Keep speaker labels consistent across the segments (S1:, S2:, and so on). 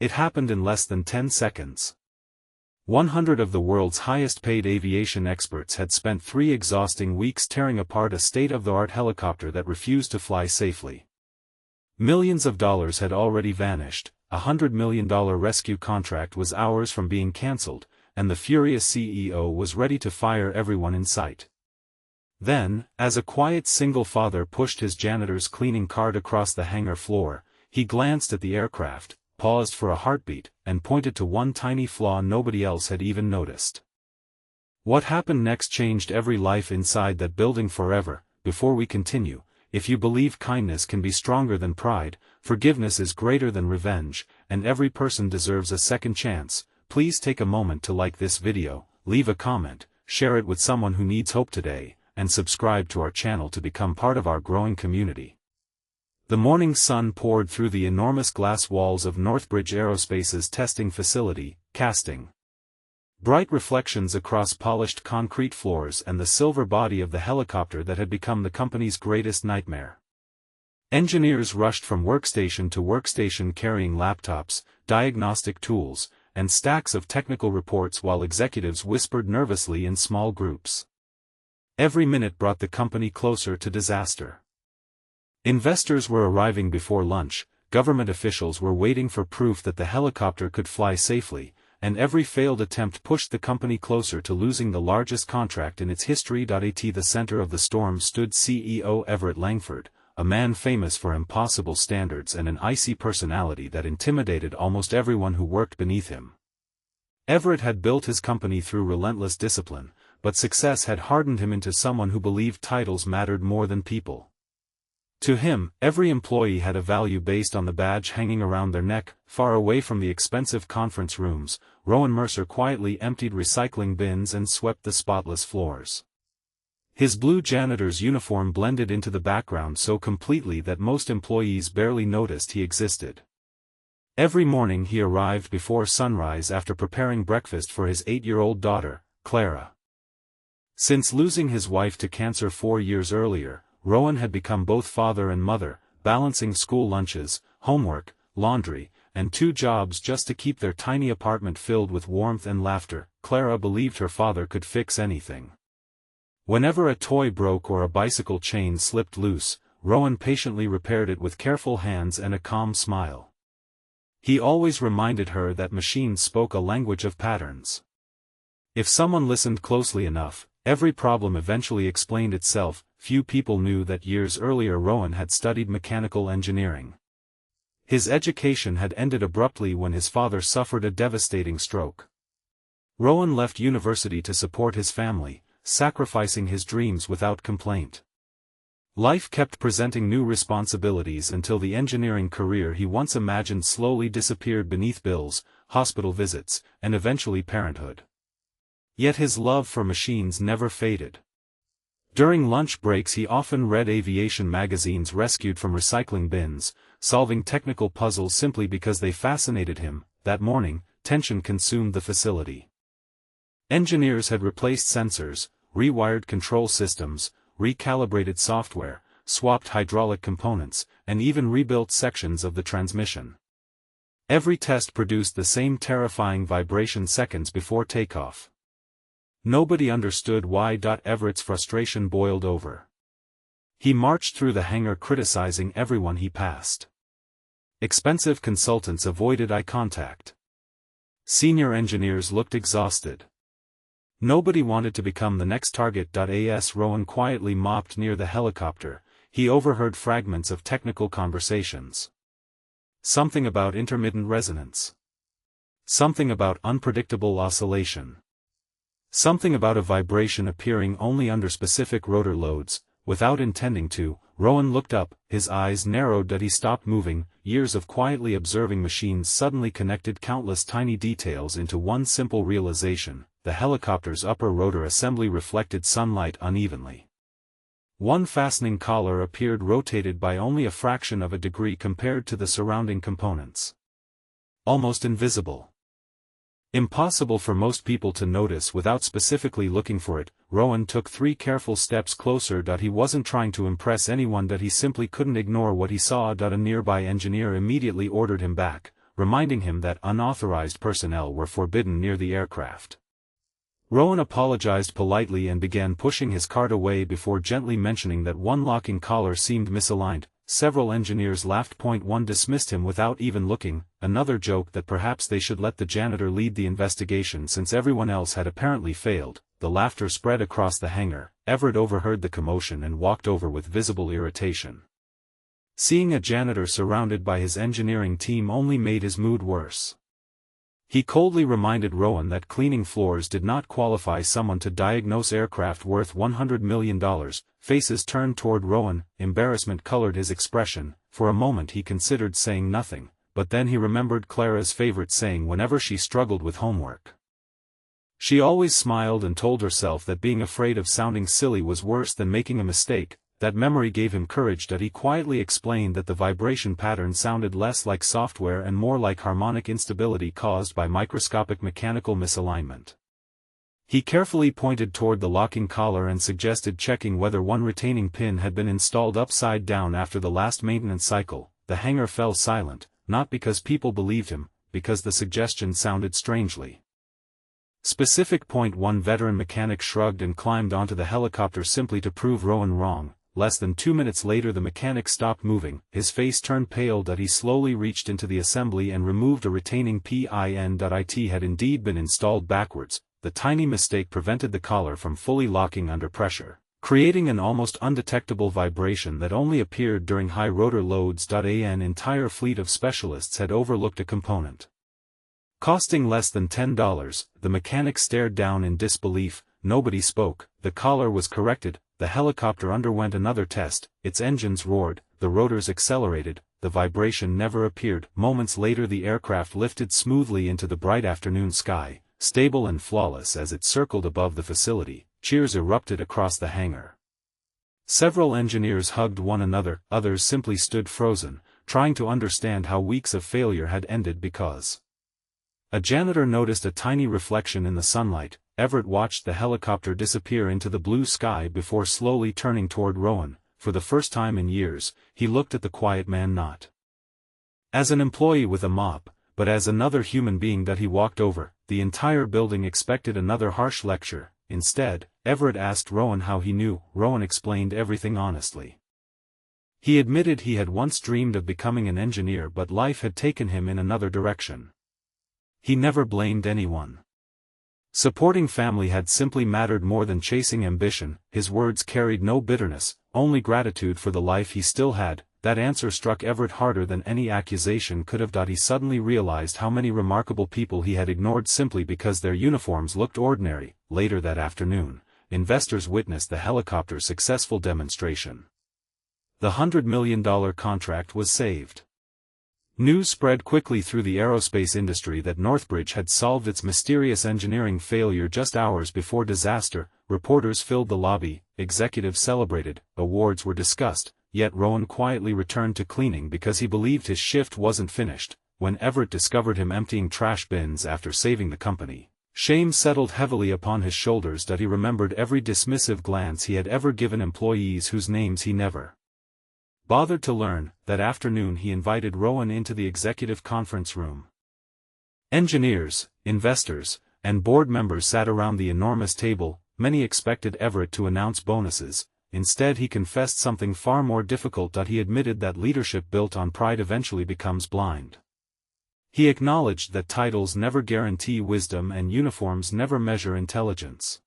S1: It happened in less than 10 seconds. 100 of the world's highest-paid aviation experts had spent 3 exhausting weeks tearing apart a state-of-the-art helicopter that refused to fly safely. Millions of dollars had already vanished, a $100 million rescue contract was hours from being cancelled, and the furious CEO was ready to fire everyone in sight. Then, as a quiet single father pushed his janitor's cleaning cart across the hangar floor, he glanced at the aircraft, paused for a heartbeat, and pointed to one tiny flaw nobody else had even noticed. What happened next changed every life inside that building forever. Before we continue, if you believe kindness can be stronger than pride, forgiveness is greater than revenge, and every person deserves a second chance, please take a moment to like this video, leave a comment, share it with someone who needs hope today, and subscribe to our channel to become part of our growing community. The morning sun poured through the enormous glass walls of Northbridge Aerospace's testing facility, casting bright reflections across polished concrete floors and the silver body of the helicopter that had become the company's greatest nightmare. Engineers rushed from workstation to workstation carrying laptops, diagnostic tools, and stacks of technical reports while executives whispered nervously in small groups. Every minute brought the company closer to disaster. Investors were arriving before lunch, government officials were waiting for proof that the helicopter could fly safely, and every failed attempt pushed the company closer to losing the largest contract in its history. At the center of the storm stood CEO Everett Langford, a man famous for impossible standards and an icy personality that intimidated almost everyone who worked beneath him. Everett had built his company through relentless discipline, but success had hardened him into someone who believed titles mattered more than people. To him, every employee had a value based on the badge hanging around their neck. Far away from the expensive conference rooms, Rowan Mercer quietly emptied recycling bins and swept the spotless floors. His blue janitor's uniform blended into the background so completely that most employees barely noticed he existed. Every morning he arrived before sunrise after preparing breakfast for his 8-year-old daughter, Clara. Since losing his wife to cancer 4 years earlier, Rowan had become both father and mother, balancing school lunches, homework, laundry, and 2 jobs just to keep their tiny apartment filled with warmth and laughter. Clara believed her father could fix anything. Whenever a toy broke or a bicycle chain slipped loose, Rowan patiently repaired it with careful hands and a calm smile. He always reminded her that machines spoke a language of patterns. If someone listened closely enough, every problem eventually explained itself. Few people knew that years earlier Rowan had studied mechanical engineering. His education had ended abruptly when his father suffered a devastating stroke. Rowan left university to support his family, sacrificing his dreams without complaint. Life kept presenting new responsibilities until the engineering career he once imagined slowly disappeared beneath bills, hospital visits, and eventually parenthood. Yet his love for machines never faded. During lunch breaks he often read aviation magazines rescued from recycling bins, solving technical puzzles simply because they fascinated him. That morning, tension consumed the facility. Engineers had replaced sensors, rewired control systems, recalibrated software, swapped hydraulic components, and even rebuilt sections of the transmission. Every test produced the same terrifying vibration seconds before takeoff. Nobody understood why. Everett's frustration boiled over. He marched through the hangar criticizing everyone he passed. Expensive consultants avoided eye contact. Senior engineers looked exhausted. Nobody wanted to become the next target. As Rowan quietly mopped near the helicopter, he overheard fragments of technical conversations. Something about intermittent resonance. Something about unpredictable oscillation. Something about a vibration appearing only under specific rotor loads. Without intending to, Rowan looked up, his eyes narrowed. He stopped moving. Years of quietly observing machines suddenly connected countless tiny details into one simple realization: the helicopter's upper rotor assembly reflected sunlight unevenly. One fastening collar appeared rotated by only a fraction of a degree compared to the surrounding components. Almost invisible. Impossible for most people to notice without specifically looking for it. Rowan took 3 careful steps closer. He wasn't trying to impress anyone. He simply couldn't ignore what he saw. A nearby engineer immediately ordered him back. reminding him that unauthorized personnel were forbidden near the aircraft. Rowan apologized politely and began pushing his cart away before gently mentioning that one locking collar seemed misaligned. Several engineers laughed. One dismissed him without even looking, another joked that perhaps they should let the janitor lead the investigation since everyone else had apparently failed. The laughter spread across the hangar. Everett overheard the commotion and walked over with visible irritation. Seeing a janitor surrounded by his engineering team only made his mood worse. He coldly reminded Rowan that cleaning floors did not qualify someone to diagnose aircraft worth $100 million. Faces turned toward Rowan, embarrassment colored his expression. For a moment he considered saying nothing, but then he remembered Clara's favorite saying whenever she struggled with homework. She always smiled and told herself that being afraid of sounding silly was worse than making a mistake. That memory gave him courage. He quietly explained that the vibration pattern sounded less like software and more like harmonic instability caused by microscopic mechanical misalignment. He carefully pointed toward the locking collar and suggested checking whether one retaining pin had been installed upside down after the last maintenance cycle. The hangar fell silent, not because people believed him, because the suggestion sounded strangely specific. One veteran mechanic shrugged and climbed onto the helicopter simply to prove Rowan wrong. Less than 2 minutes later the mechanic stopped moving. His face turned pale. He slowly reached into the assembly and removed a retaining pin. It had indeed been installed backwards. The tiny mistake prevented the collar from fully locking under pressure, creating an almost undetectable vibration that only appeared during high rotor loads. An entire fleet of specialists had overlooked a component costing less than $10. The mechanic stared down in disbelief. Nobody spoke. The collar was corrected. The helicopter underwent another test. Its engines roared, the rotors accelerated, the vibration never appeared. Moments later the aircraft lifted smoothly into the bright afternoon sky, stable and flawless as it circled above the facility. Cheers erupted across the hangar. Several engineers hugged one another, others simply stood frozen, trying to understand how weeks of failure had ended. Because a janitor noticed a tiny reflection in the sunlight. Everett watched the helicopter disappear into the blue sky before slowly turning toward Rowan. For the first time in years, he looked at the quiet man not as an employee with a mop, but as another human being. He walked over. The entire building expected another harsh lecture. Instead, Everett asked Rowan how he knew. Rowan explained everything honestly. He admitted he had once dreamed of becoming an engineer, but life had taken him in another direction. He never blamed anyone. Supporting family had simply mattered more than chasing ambition. His words carried no bitterness, only gratitude for the life he still had. That answer struck Everett harder than any accusation could have. He suddenly realized how many remarkable people he had ignored simply because their uniforms looked ordinary. Later that afternoon, investors witnessed the helicopter's successful demonstration. The $100 million contract was saved. News spread quickly through the aerospace industry that Northbridge had solved its mysterious engineering failure just hours before disaster. Reporters filled the lobby, executives celebrated, awards were discussed, yet Rowan quietly returned to cleaning because he believed his shift wasn't finished. When Everett discovered him emptying trash bins after saving the company, shame settled heavily upon his shoulders. He remembered every dismissive glance he had ever given employees whose names he never bothered to learn. That afternoon he invited Rowan into the executive conference room. Engineers, investors, and board members sat around the enormous table. Many expected Everett to announce bonuses. Instead he confessed something far more difficult. He admitted that leadership built on pride eventually becomes blind. He acknowledged that titles never guarantee wisdom and uniforms never measure intelligence.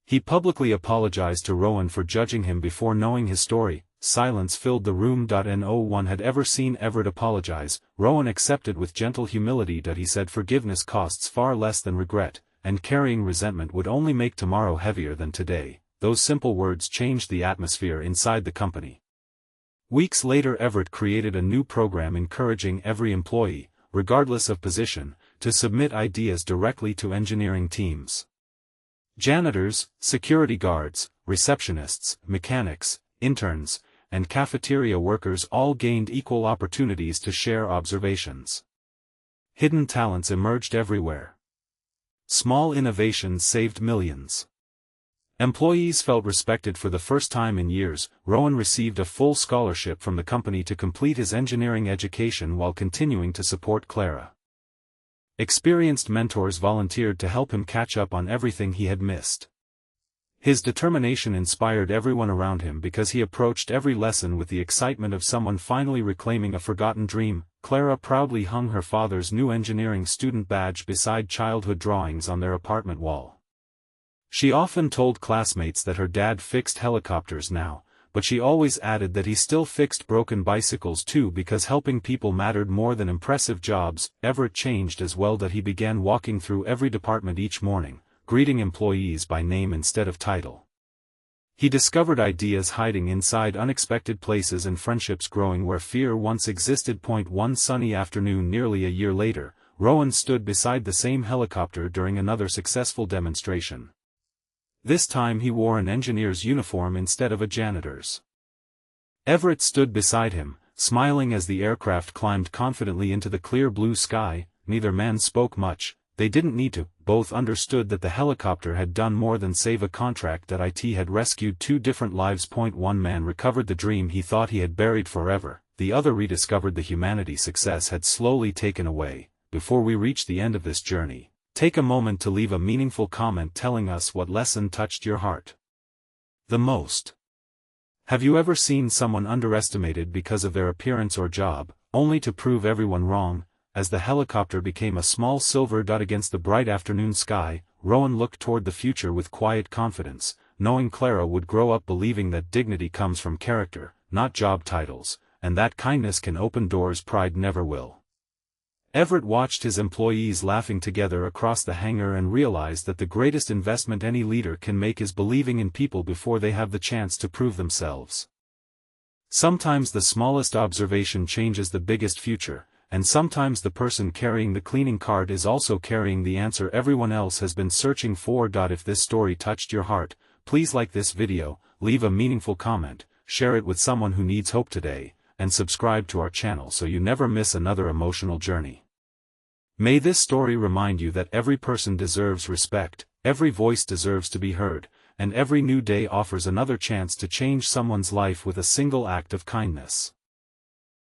S1: He publicly apologized to Rowan for judging him before knowing his story. Silence filled the room. No one had ever seen Everett apologize. Rowan accepted with gentle humility. He said forgiveness costs far less than regret, and carrying resentment would only make tomorrow heavier than today. Those simple words changed the atmosphere inside the company. Weeks later Everett created a new program encouraging every employee, regardless of position, to submit ideas directly to engineering teams. Janitors, security guards, receptionists, mechanics, interns, and cafeteria workers all gained equal opportunities to share observations. Hidden talents emerged everywhere. Small innovations saved millions. Employees felt respected for the first time in years. Rowan received a full scholarship from the company to complete his engineering education while continuing to support Clara. Experienced mentors volunteered to help him catch up on everything he had missed. His determination inspired everyone around him because he approached every lesson with the excitement of someone finally reclaiming a forgotten dream. Clara proudly hung her father's new engineering student badge beside childhood drawings on their apartment wall. She often told classmates that her dad fixed helicopters now, but she always added that he still fixed broken bicycles too, because helping people mattered more than impressive jobs. Everett changed as well that he began walking through every department each morning, greeting employees by name instead of title. He discovered ideas hiding inside unexpected places and friendships growing where fear once existed. One sunny afternoon nearly a year later, Rowan stood beside the same helicopter during another successful demonstration. This time he wore an engineer's uniform instead of a janitor's. Everett stood beside him, smiling as the aircraft climbed confidently into the clear blue sky. Neither man spoke much. They didn't need to. Both understood that the helicopter had done more than save a contract, that it had rescued two different lives. One man recovered the dream he thought he had buried forever, the other rediscovered the humanity success had slowly taken away. Before we reach the end of this journey, take a moment to leave a meaningful comment telling us what lesson touched your heart the most. Have you ever seen someone underestimated because of their appearance or job, only to prove everyone wrong? As the helicopter became a small silver dot against the bright afternoon sky, Rowan looked toward the future with quiet confidence, knowing Clara would grow up believing that dignity comes from character, not job titles, and that kindness can open doors pride never will. Everett watched his employees laughing together across the hangar and realized that the greatest investment any leader can make is believing in people before they have the chance to prove themselves. Sometimes the smallest observation changes the biggest future, and sometimes the person carrying the cleaning cart is also carrying the answer everyone else has been searching for. If this story touched your heart, please like this video, leave a meaningful comment, share it with someone who needs hope today, and subscribe to our channel so you never miss another emotional journey. May this story remind you that every person deserves respect, every voice deserves to be heard, and every new day offers another chance to change someone's life with a single act of kindness.